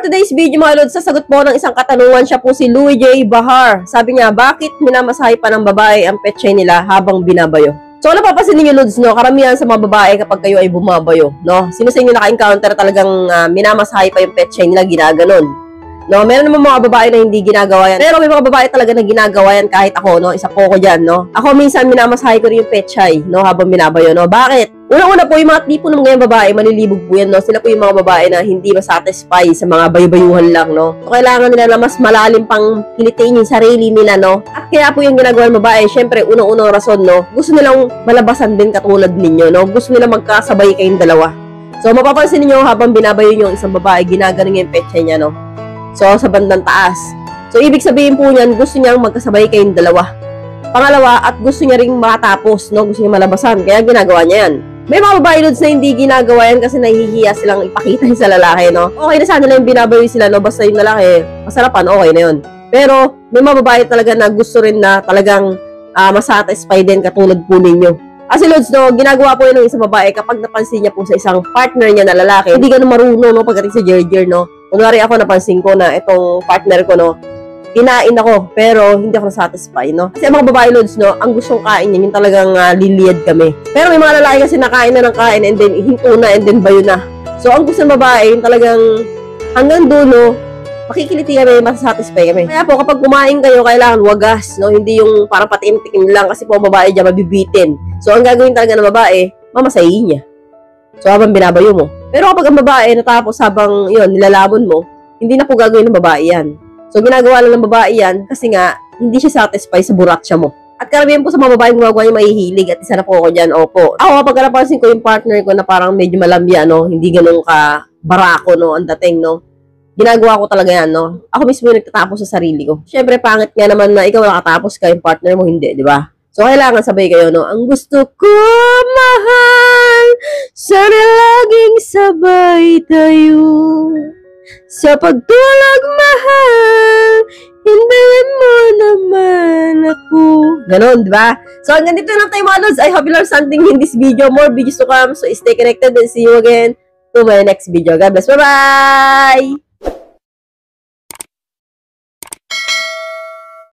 For today's video mga lods, sasagot po ng isang katanungan, siya po si Louie J. Bahar. Sabi niya, bakit minamasahe pa ng babae ang petchay nila habang binabayo? So, napapansin niyo lods, no? Karamihan sa mga babae kapag kayo ay bumabayo, no? Sino sa inyo naka-encounter talagang minamasahe pa yung petchay nila, ginaganon? No, meron naman mga babae na hindi ginagawa yan. Pero may mga babae talaga na ginagawa yan kahit ako, no? Isa po ko dyan, no? Ako minsan minamasahe ko rin yung petchay, no? Habang binabayo, no? Bakit? Una-una po, yung mga tipo ng ngayon babae, manilibog po yan, no? Sila po yung mga babae na hindi masatisfy sa mga bayo-bayuhan lang, no? So, kailangan nila na mas malalim pang kilitain yung sarili nila, no? At kaya po yung ginagawa ng babae, syempre, unang-unang rason, no? Gusto nilang malabasan din katulad ninyo, no? Gusto nilang magkasabay kayong dalawa. So, mapapansin niyo habang binabayo yung isang babae, ginaganon yung petchay niya, no? So, sa bandang taas. So, ibig sabihin po niyan, gusto niyang magkasabay kayong dalawa. Pangalawa, at gusto niya ring matapos, no? Gusto niya malabasan, kaya ginagawa niya yan. May mga babae lods na hindi ginagawa yan kasi nahihiya silang ipakita sa lalaki, no? Okay na sana lang yung binabayo sila, no? Basta yung lalaki, masarapan, okay na yun. Pero, may mga babae talaga na gusto rin na talagang masatisfy din katulad po ninyo. Kasi lods, no, ginagawa po yun ng isang babae kapag napansin niya po sa isang partner niya na lalaki, hindi ganun marunong, no, pagdating sa jerjer, no. Kunwari ako, napansin ko na itong partner ko, no, kinain ako, pero hindi ako satisfy, no. Kasi ang mga babae lods, no, ang gustong kain niya, yung talagang liliyad kami. Pero may mga lalaki kasi nakain na ng kain and then hinto na and then bayo na. So, ang gusto ng babae, yung talagang hanggang dulo, makikiliti kami, masasatisfy kami. Kaya po, kapag kumain kayo, kailangan wagas, no? Hindi yung parang patikim-tikim lang kasi po ang babae dyan mabibitin. So, ang gagawin talaga ng babae, mamasahin niya. So, habang binabayo mo. Pero kapag ang babae natapos habang yun, nilalamon mo, hindi na po gagawin ng babae yan. So, ginagawa lang ng babae yan kasi nga, hindi siya satisfy sa buratsya mo. At karamihan po sa mga babae gumagawa yung mahihilig at isa na po ako dyan, opo. Ako, kapag napansin ko yung partner ko na parang medyo malambya, no? Hindi ganun ka barako, no? Ang dating, no? Ginagawa ko talaga yan, no? Ako mismo yung nagtatapos sa sarili ko. Siyempre, pangit nga naman na ikaw nakatapos ka, yung partner mo hindi, di ba? So, kailangan sabay kayo, no? Ang gusto ko, mahal, sana laging sabay tayo. Sa pagtulog, mahal, hintayin mo naman ako. Ganon, di ba? So, hanggang dito lang tayo mga lods. I hope you learned something in this video. More videos to come. So, stay connected and see you again to my next video. God bless. Bye-bye!